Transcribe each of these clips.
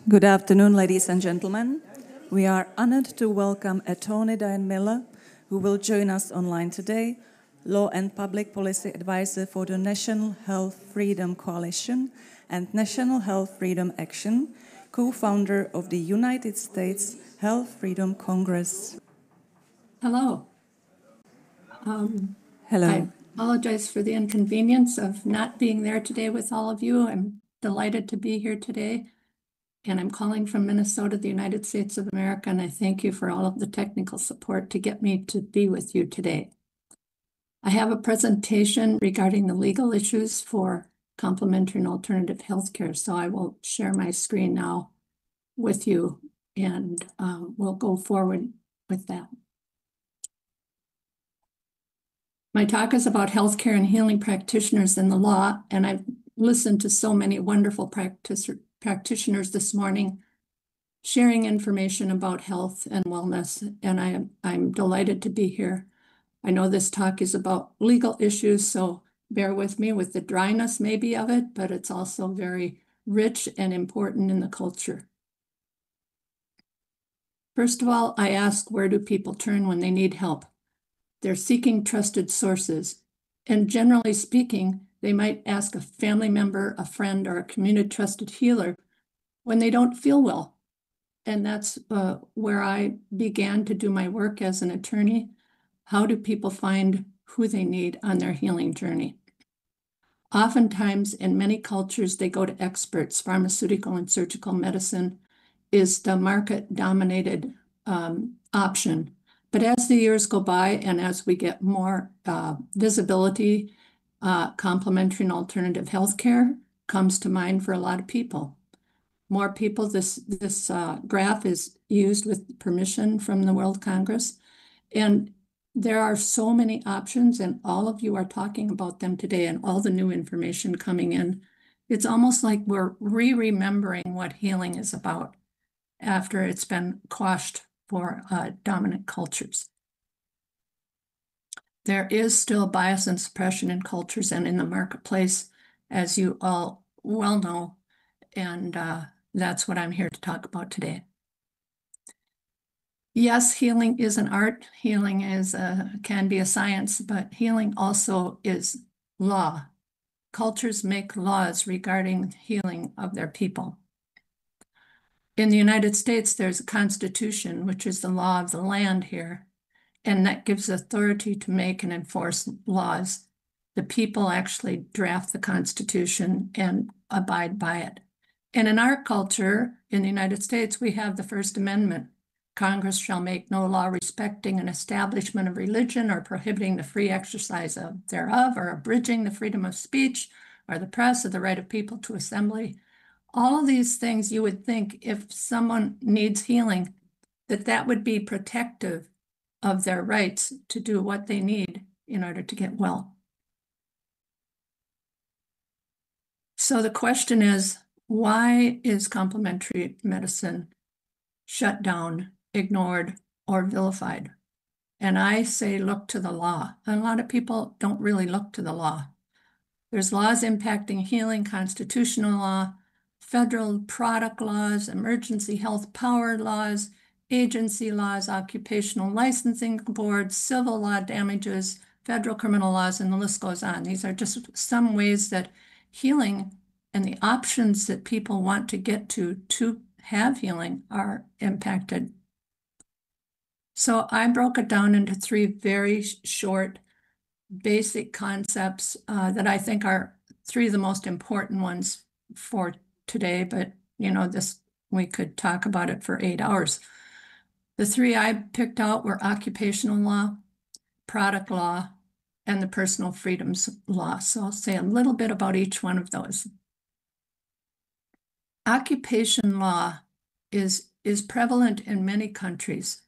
Good afternoon, ladies and gentlemen. We are honored to welcome Attorney Diane Miller, who will join us online today, Law and Public Policy Advisor for the National Health Freedom Coalition and National Health Freedom Action, co-founder of the United States Health Freedom Congress. Hello. Hello. I apologize for the inconvenience of not being there today with all of you. I'm delighted to be here today. And I'm calling from Minnesota, the United States of America, and I thank you for all of the technical support to get me to be with you today. I have a presentation regarding the legal issues for complementary and alternative healthcare, so I will share my screen now with you, and we'll go forward with that. My talk is about healthcare and healing practitioners and the law, and I've listened to so many wonderful practitioners this morning sharing information about health and wellness, and I'm delighted to be here. I know this talk is about legal issues, so bear with me with the dryness maybe of it, but it's also very rich and important in the culture. First of all, I ask, where do people turn when they need help? They're seeking trusted sources, and generally speaking, they might ask a family member, a friend, or a community trusted healer when they don't feel well. And that's where I began to do my work as an attorney. How do people find who they need on their healing journey? Oftentimes, in many cultures, they go to experts. Pharmaceutical and surgical medicine is the market-dominated option. But as the years go by and as we get more visibility, complementary and alternative healthcare comes to mind for a lot of people. More people, this graph is used with permission from the World Congress. And there are so many options, and all of you are talking about them today and all the new information coming in. It's almost like we're remembering what healing is about after it's been quashed for dominant cultures. There is still bias and suppression in cultures and in the marketplace, as you all well know, and that's what I'm here to talk about today. Yes, healing is an art. Healing can be a science, but healing also is law. Cultures make laws regarding healing of their people. In the United States, there's a constitution, which is the law of the land here, and that gives authority to make and enforce laws. The people actually draft the Constitution and abide by it. And in our culture, in the United States, we have the First Amendment. Congress shall make no law respecting an establishment of religion or prohibiting the free exercise thereof, or abridging the freedom of speech or the press or the right of people to assembly. All of these things, you would think if someone needs healing, that would be protective of their rights to do what they need in order to get well. So the question is, why is complementary medicine shut down, ignored, or vilified? And I say, look to the law. And a lot of people don't really look to the law. There's laws impacting healing, constitutional law, federal product laws, emergency health power laws, agency laws, occupational licensing boards, civil law damages, federal criminal laws, and the list goes on. These are just some ways that healing and the options that people want to get to have healing are impacted. So I broke it down into three very short, basic concepts that I think are three of the most important ones for today, but we could talk about it for 8 hours. The three I picked out were occupational law, product law, and the personal freedoms law. So I'll say a little bit about each one of those. Occupation law is prevalent in many countries.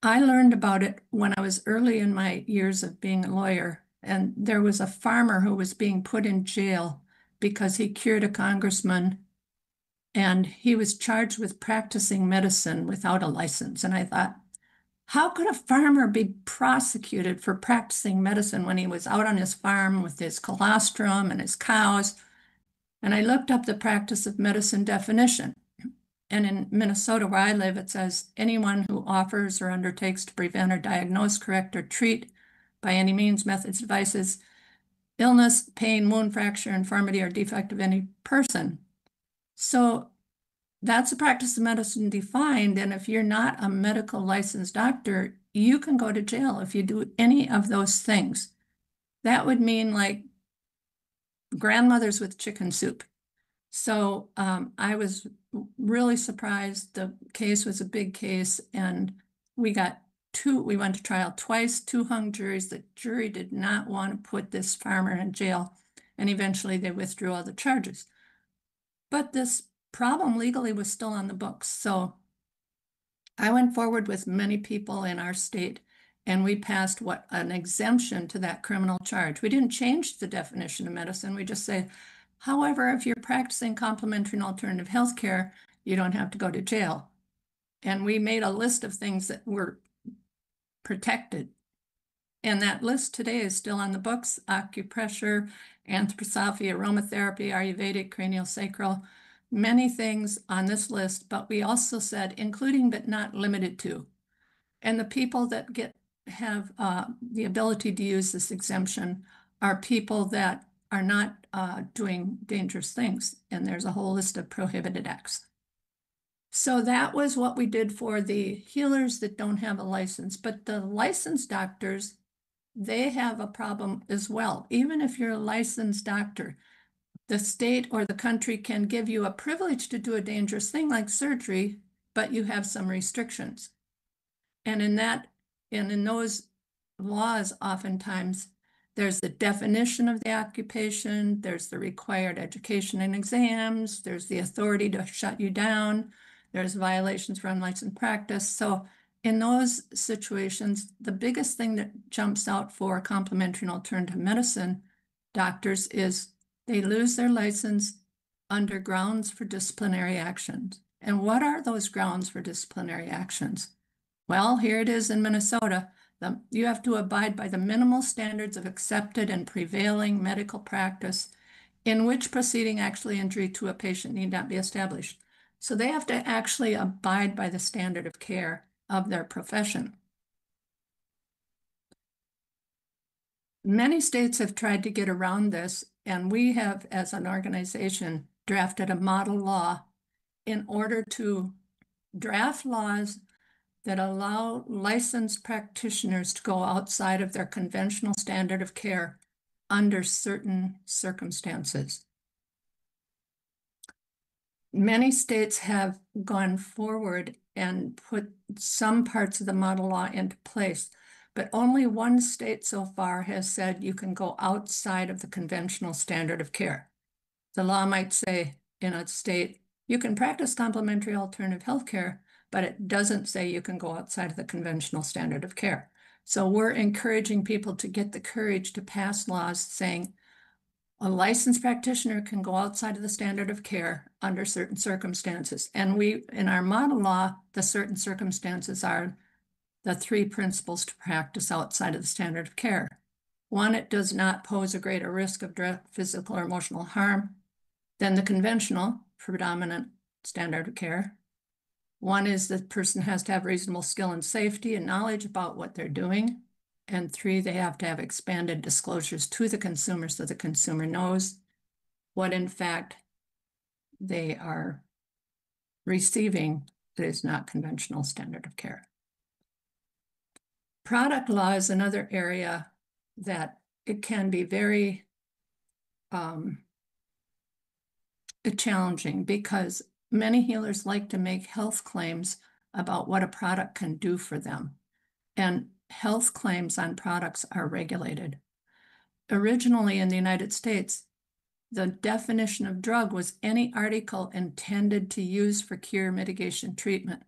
I learned about it when I was early in my years of being a lawyer, and there was a farmer who was being put in jail because he cured a congressman, and he was charged with practicing medicine without a license. And I thought, how could a farmer be prosecuted for practicing medicine when he was out on his farm with his colostrum and his cows? And I looked up the practice of medicine definition. And in Minnesota, where I live, it says anyone who offers or undertakes to prevent or diagnose, correct, or treat by any means, methods, devices, illness, pain, wound, fracture, infirmity, or defect of any person. So that's the practice of medicine defined. And if you're not a medical licensed doctor, you can go to jail if you do any of those things. That would mean like grandmothers with chicken soup. So I was really surprised. The case was a big case, and we went to trial twice, 2 hung juries. The jury did not want to put this farmer in jail, and eventually they withdrew all the charges. But this problem legally was still on the books. So I went forward with many people in our state, and we passed an exemption to that criminal charge. We didn't change the definition of medicine. We just say, however, if you're practicing complementary and alternative health care, you don't have to go to jail. And we made a list of things that were protected. And that list today is still on the books: acupressure, anthroposophy, aromatherapy, Ayurvedic, craniosacral, many things on this list. But we also said, including but not limited to. And the people that have the ability to use this exemption are people that are not doing dangerous things. And there's a whole list of prohibited acts. So that was what we did for the healers that don't have a license. But the licensed doctors, they have a problem as well. Even if you're a licensed doctor, the state or the country can give you a privilege to do a dangerous thing like surgery, but you have some restrictions. And in those laws, oftentimes, there's the definition of the occupation, there's the required education and exams, there's the authority to shut you down, there's violations for unlicensed practice. So in those situations, the biggest thing that jumps out for complementary and alternative medicine doctors is they lose their license under grounds for disciplinary actions. And what are those grounds for disciplinary actions? Well, here it is in Minnesota. You have to abide by the minimal standards of accepted and prevailing medical practice in which proceeding actually injury to a patient need not be established. So they have to actually abide by the standard of care of their profession. Many states have tried to get around this, and we have, as an organization, drafted a model law in order to draft laws that allow licensed practitioners to go outside of their conventional standard of care under certain circumstances. Many states have gone forward and put some parts of the model law into place, but only one state so far has said you can go outside of the conventional standard of care. The law might say in a state, you can practice complementary alternative health care, but it doesn't say you can go outside of the conventional standard of care. So we're encouraging people to get the courage to pass laws saying a licensed practitioner can go outside of the standard of care under certain circumstances. And in our model law, the certain circumstances are the 3 principles to practice outside of the standard of care. 1, it does not pose a greater risk of direct physical or emotional harm than the conventional predominant standard of care. 1 is the person has to have reasonable skill and safety and knowledge about what they're doing. And 3, they have to have expanded disclosures to the consumer so the consumer knows what in fact they are receiving that is not conventional standard of care. Product law is another area that it can be very challenging because many healers like to make health claims about what a product can do for them. And health claims on products are regulated. Originally in the United States, the definition of drug was any article intended to use for cure, mitigation, treatment,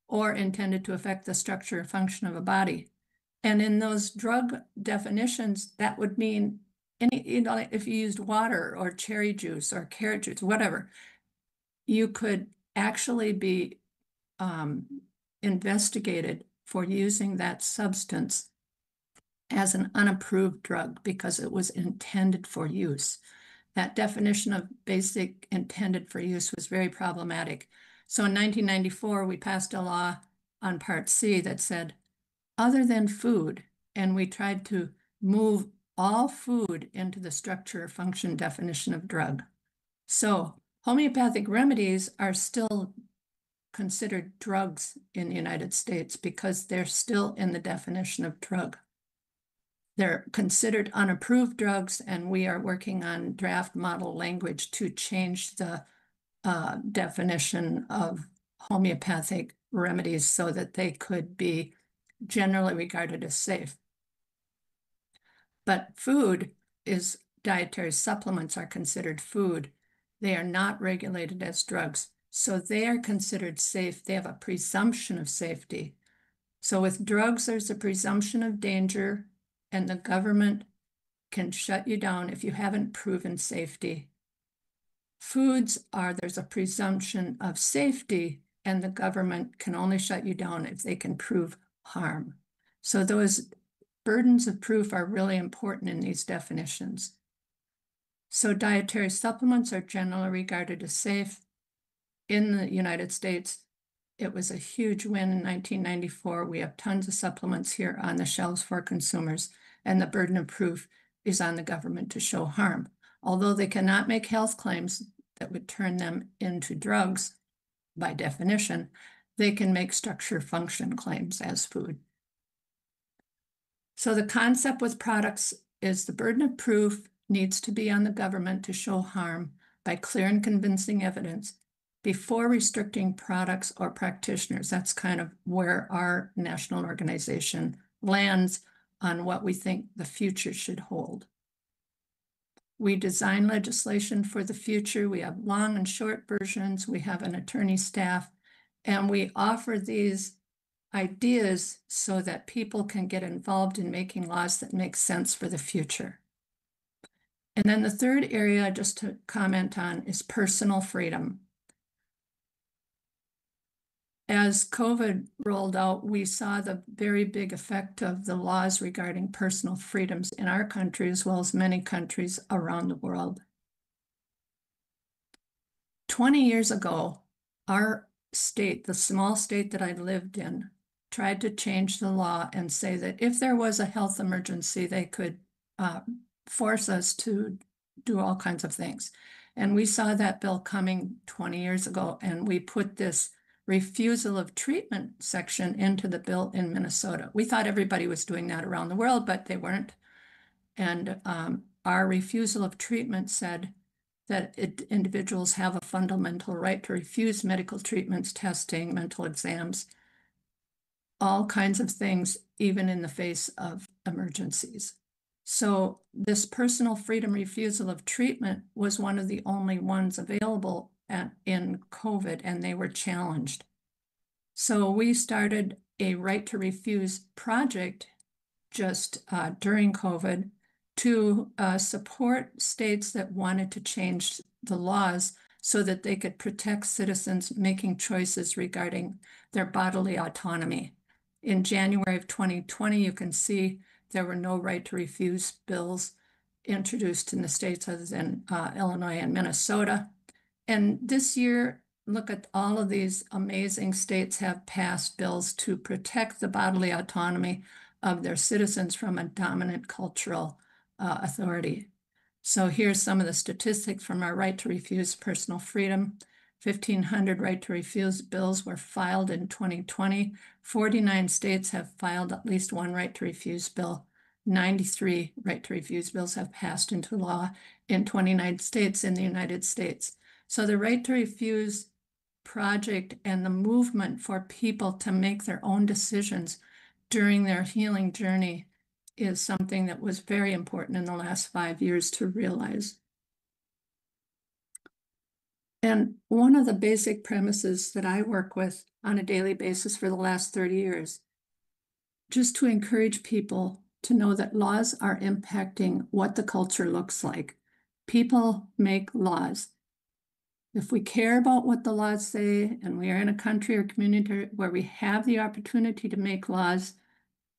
or intended to affect the structure and function of a body. And in those drug definitions, that would mean if you used water or cherry juice or carrot juice, whatever, you could actually be investigated for using that substance as an unapproved drug because it was intended for use. that definition of basic intended for use was very problematic. So in 1994, we passed a law on Part C that said, other than food, and we tried to move all food into the structure or function definition of drug. So homeopathic remedies are still considered drugs in the United States because they're still in the definition of drug. They're considered unapproved drugs, and we are working on draft model language to change the definition of homeopathic remedies so that they could be generally regarded as safe. But dietary supplements are considered food. They are not regulated as drugs. So they are considered safe. They have a presumption of safety. So with drugs, there's a presumption of danger, and the government can shut you down if you haven't proven safety. Foods there's a presumption of safety, and the government can only shut you down if they can prove harm. So those burdens of proof are really important in these definitions. So dietary supplements are generally regarded as safe. In the United States, it was a huge win in 1994. We have tons of supplements here on the shelves for consumers, and the burden of proof is on the government to show harm. Although they cannot make health claims that would turn them into drugs by definition, they can make structure function claims as food. So the concept with products is the burden of proof needs to be on the government to show harm by clear and convincing evidence before restricting products or practitioners. That's kind of where our national organization lands on what we think the future should hold. We design legislation for the future. We have long and short versions. We have an attorney staff, and we offer these ideas so that people can get involved in making laws that make sense for the future. And then the third area, just to comment on, is personal freedom. As COVID rolled out, we saw the very big effect of the laws regarding personal freedoms in our country, as well as many countries around the world. 20 years ago, our state, the small state that I lived in, tried to change the law and say that if there was a health emergency, they could force us to do all kinds of things. And we saw that bill coming 20 years ago, and we put this refusal of treatment section into the bill in Minnesota. We thought everybody was doing that around the world, but they weren't. And our refusal of treatment said that individuals have a fundamental right to refuse medical treatments, testing, mental exams, all kinds of things, even in the face of emergencies. So this personal freedom refusal of treatment was one of the only ones available in COVID, and they were challenged. So we started a right to refuse project just during COVID to support states that wanted to change the laws so that they could protect citizens making choices regarding their bodily autonomy. In January of 2020, you can see there were no right to refuse bills introduced in the states other than Illinois and Minnesota. And this year, look at all of these amazing states have passed bills to protect the bodily autonomy of their citizens from a dominant cultural authority. So here's some of the statistics from our right to refuse personal freedom. 1,500 right to refuse bills were filed in 2020. 49 states have filed at least one right to refuse bill. 93 right to refuse bills have passed into law in 29 states in the United States. So the right to refuse project and the movement for people to make their own decisions during their healing journey is something that was very important in the last 5 years to realize. And one of the basic premises that I work with on a daily basis for the last 30 years, just to encourage people to know that laws are impacting what the culture looks like. People make laws. If we care about what the laws say, and we are in a country or community where we have the opportunity to make laws,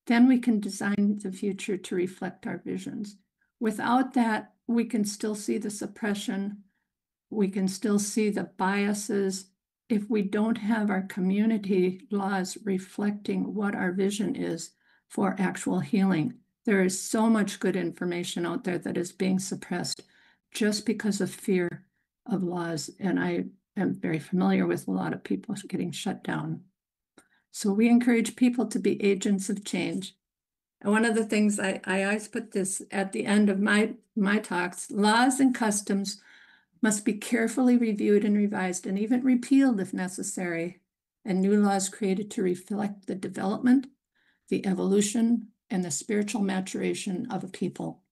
then we can design the future to reflect our visions. Without that, we can still see the suppression. We can still see the biases. If we don't have our community laws reflecting what our vision is for actual healing, there is so much good information out there that is being suppressed just because of fear of laws. And I am very familiar with a lot of people getting shut down. So we encourage people to be agents of change. And one of the things I always put this at the end of my talks: laws and customs must be carefully reviewed and revised, and even repealed if necessary, and new laws created to reflect the development, the evolution, and the spiritual maturation of a people.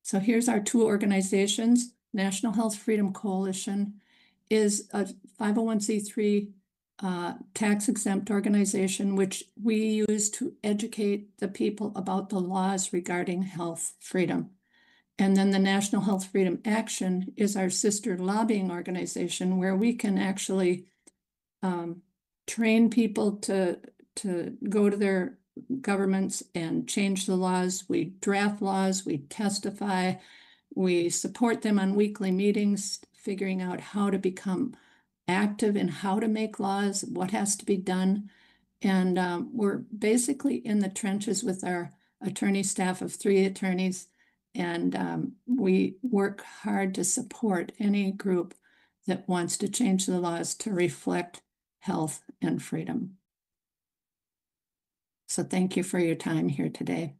So here's our two organizations. National Health Freedom Coalition is a 501c3 tax-exempt organization, which we use to educate the people about the laws regarding health freedom. And then the National Health Freedom Action is our sister lobbying organization, where we can actually train people to go to their governments and change the laws. We draft laws, we testify, we support them on weekly meetings, figuring out how to become active in how to make laws, what has to be done. And we're basically in the trenches with our attorney staff of 3 attorneys. And we work hard to support any group that wants to change the laws to reflect health and freedom. So thank you for your time here today.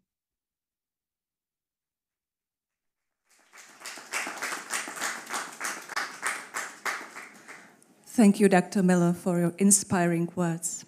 Thank you, Dr. Miller, for your inspiring words.